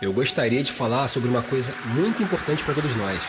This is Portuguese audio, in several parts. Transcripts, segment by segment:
eu gostaria de falar sobre uma coisa muito importante para todos nós.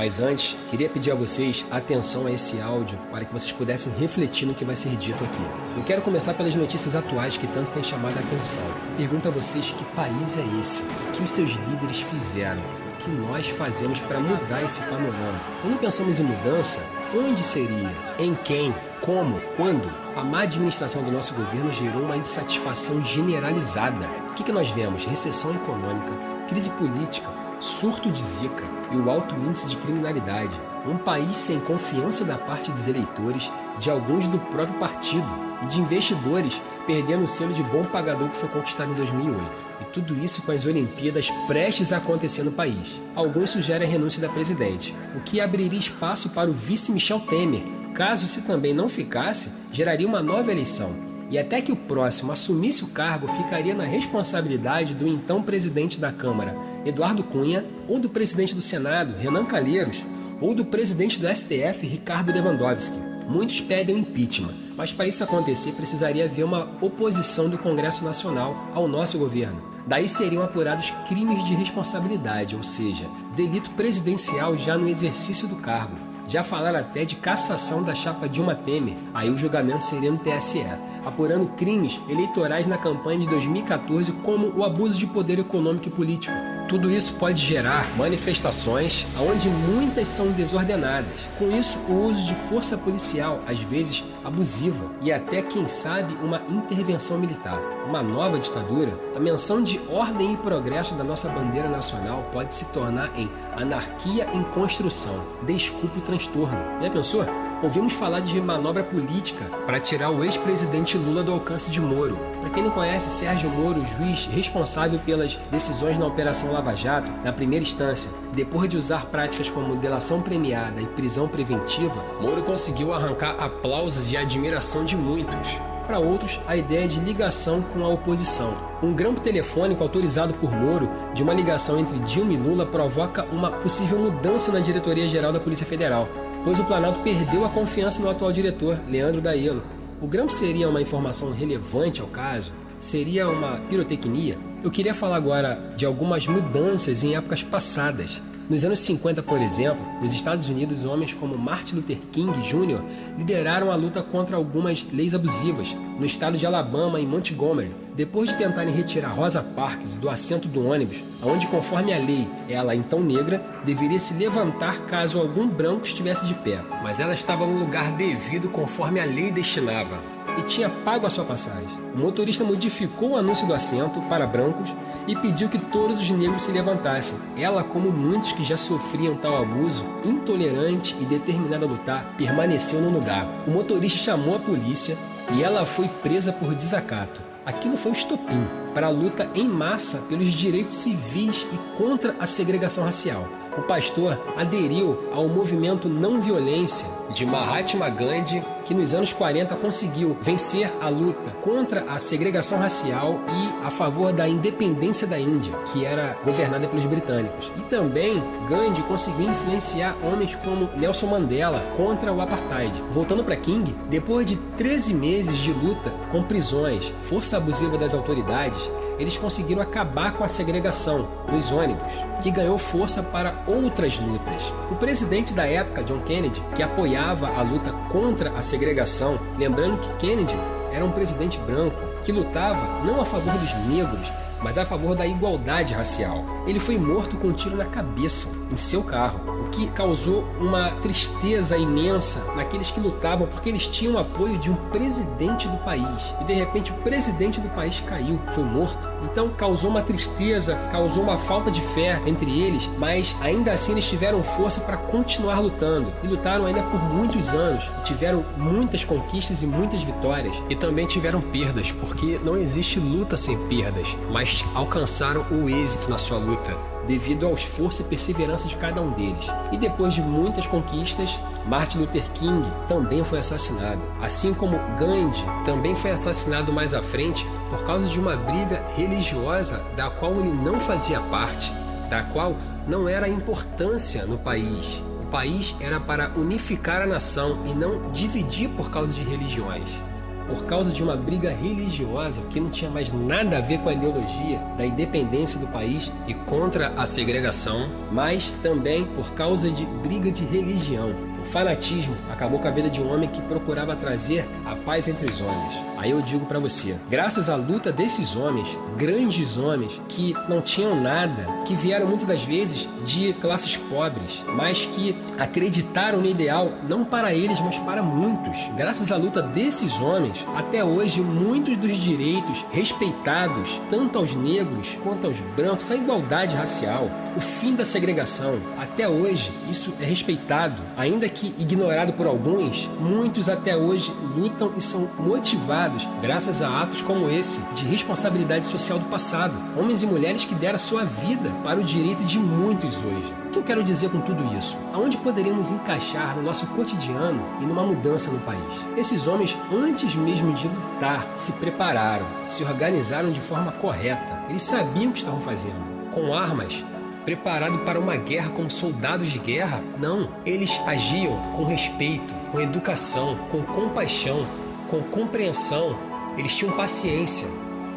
Mas antes, queria pedir a vocês atenção a esse áudio para que vocês pudessem refletir no que vai ser dito aqui. Eu quero começar pelas notícias atuais que tanto têm chamado a atenção. Pergunto a vocês que país é esse? O que os seus líderes fizeram? O que nós fazemos para mudar esse panorama? Quando pensamos em mudança, onde seria? Em quem? Como? Quando? A má administração do nosso governo gerou uma insatisfação generalizada. O que nós vemos? Recessão econômica, crise política, surto de Zika e o alto índice de criminalidade. Um país sem confiança da parte dos eleitores, de alguns do próprio partido e de investidores, perdendo o selo de bom pagador que foi conquistado em 2008. E tudo isso com as Olimpíadas prestes a acontecer no país. Alguns sugerem a renúncia da presidente, o que abriria espaço para o vice Michel Temer. Caso se também não ficasse, geraria uma nova eleição. E até que o próximo assumisse o cargo, ficaria na responsabilidade do então presidente da Câmara, Eduardo Cunha, ou do presidente do Senado, Renan Calheiros, ou do presidente do STF, Ricardo Lewandowski. Muitos pedem o impeachment, mas para isso acontecer precisaria haver uma oposição do Congresso Nacional ao nosso governo. Daí seriam apurados crimes de responsabilidade, ou seja, delito presidencial já no exercício do cargo. Já falaram até de cassação da chapa Dilma Temer, aí o julgamento seria no TSE, apurando crimes eleitorais na campanha de 2014 como o abuso de poder econômico e político. Tudo isso pode gerar manifestações onde muitas são desordenadas. Com isso, o uso de força policial, às vezes abusiva, e até, quem sabe, uma intervenção militar. Uma nova ditadura, a menção de ordem e progresso da nossa bandeira nacional pode se tornar em anarquia em construção. Desculpe o transtorno. Já pensou? Ouvimos falar de manobra política para tirar o ex-presidente Lula do alcance de Moro. Para quem não conhece, Sérgio Moro, juiz responsável pelas decisões na Operação Lava Jato, na primeira instância, depois de usar práticas como delação premiada e prisão preventiva, Moro conseguiu arrancar aplausos e admiração de muitos. Para outros, a ideia de ligação com a oposição. Um grampo telefônico autorizado por Moro de uma ligação entre Dilma e Lula provoca uma possível mudança na diretoria-geral da Polícia Federal, pois o Planalto perdeu a confiança no atual diretor, Leandro Daillo. O grampo seria uma informação relevante ao caso? Seria uma pirotecnia? Eu queria falar agora de algumas mudanças em épocas passadas. Nos anos 50, por exemplo, nos Estados Unidos, homens como Martin Luther King Jr. lideraram a luta contra algumas leis abusivas no estado de Alabama, em Montgomery. Depois de tentarem retirar Rosa Parks do assento do ônibus, onde, conforme a lei, ela, então negra, deveria se levantar caso algum branco estivesse de pé. Mas ela estava no lugar devido conforme a lei destinava e tinha pago a sua passagem. O motorista modificou o anúncio do assento para brancos e pediu que todos os negros se levantassem. Ela, como muitos que já sofriam tal abuso, intolerante e determinada a lutar, permaneceu no lugar. O motorista chamou a polícia e ela foi presa por desacato. Aquilo foi o estopim para a luta em massa pelos direitos civis e contra a segregação racial. O pastor aderiu ao movimento não violência de Mahatma Gandhi, que nos anos 40 conseguiu vencer a luta contra a segregação racial e a favor da independência da Índia, que era governada pelos britânicos. E também Gandhi conseguiu influenciar homens como Nelson Mandela contra o apartheid. Voltando para King, depois de 13 meses de luta com prisões, força abusiva das autoridades, eles conseguiram acabar com a segregação nos ônibus, que ganhou força para outras lutas. O presidente da época, John Kennedy, que apoiava a luta contra a segregação, lembrando que Kennedy era um presidente branco que lutava não a favor dos negros, mas a favor da igualdade racial. Ele foi morto com um tiro na cabeça, em seu carro, o que causou uma tristeza imensa naqueles que lutavam, porque eles tinham o apoio de um presidente do país. E de repente o presidente do país caiu, foi morto. Então causou uma tristeza, causou uma falta de fé entre eles, mas ainda assim eles tiveram força para continuar lutando. E lutaram ainda por muitos anos, tiveram muitas conquistas e muitas vitórias. E também tiveram perdas, porque não existe luta sem perdas, mas alcançaram o êxito na sua luta, devido ao esforço e perseverança de cada um deles. E depois de muitas conquistas, Martin Luther King também foi assassinado. Assim como Gandhi também foi assassinado mais à frente por causa de uma briga religiosa da qual ele não fazia parte, da qual não era a importância no país. O país era para unificar a nação e não dividir por causa de religiões. Por causa de uma briga religiosa que não tinha mais nada a ver com a ideologia da independência do país e contra a segregação, mas também por causa de briga de religião. O fanatismo acabou com a vida de um homem que procurava trazer a paz entre os homens. Aí eu digo pra você, graças à luta desses homens, grandes homens, que não tinham nada, que vieram muitas das vezes de classes pobres, mas que acreditaram no ideal não para eles, mas para muitos. Graças à luta desses homens, até hoje muitos dos direitos respeitados, tanto aos negros quanto aos brancos, a igualdade racial, o fim da segregação, até hoje isso é respeitado. Ainda que ignorado por alguns, muitos até hoje lutam e são motivados graças a atos como esse, de responsabilidade social do passado. Homens e mulheres que deram sua vida para o direito de muitos hoje. O que eu quero dizer com tudo isso? Aonde poderíamos encaixar no nosso cotidiano e numa mudança no país? Esses homens, antes mesmo de lutar, se prepararam, se organizaram de forma correta. Eles sabiam o que estavam fazendo. Com armas, preparado para uma guerra como soldados de guerra? Não. Eles agiam com respeito, com educação, com compaixão, com compreensão. Eles tinham paciência.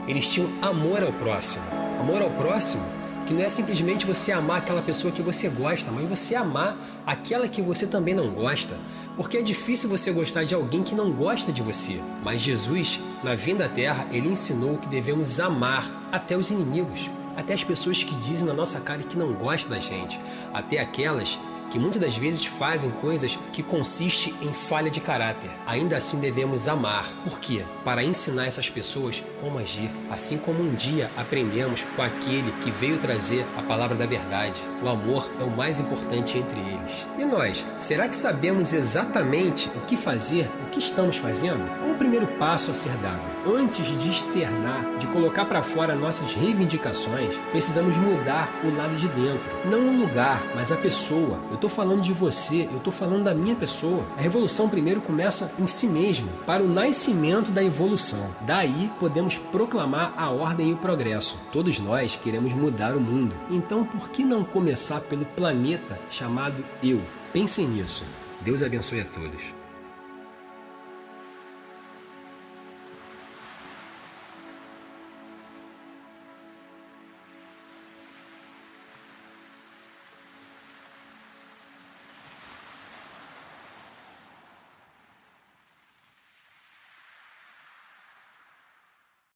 Eles tinham amor ao próximo. Amor ao próximo que não é simplesmente você amar aquela pessoa que você gosta, mas você amar aquela que você também não gosta. Porque é difícil você gostar de alguém que não gosta de você. Mas Jesus, na vinda à Terra, Ele ensinou que devemos amar até os inimigos, até as pessoas que dizem na nossa cara que não gostam da gente, até aquelas que muitas das vezes fazem coisas que consistem em falha de caráter. Ainda assim devemos amar. Por quê? Para ensinar essas pessoas como agir, assim como um dia aprendemos com aquele que veio trazer a palavra da verdade. O amor é o mais importante entre eles. E nós, será que sabemos exatamente o que fazer, o que estamos fazendo? Qual o primeiro passo a ser dado? Antes de externar, de colocar para fora nossas reivindicações, precisamos mudar o lado de dentro. Não o lugar, mas a pessoa. Eu estou falando de você, eu estou falando da minha pessoa. A revolução primeiro começa em si mesmo, para o nascimento da evolução. Daí podemos proclamar a ordem e o progresso. Todos nós queremos mudar o mundo. Então por que não começar pelo planeta chamado eu? Pensem nisso. Deus abençoe a todos.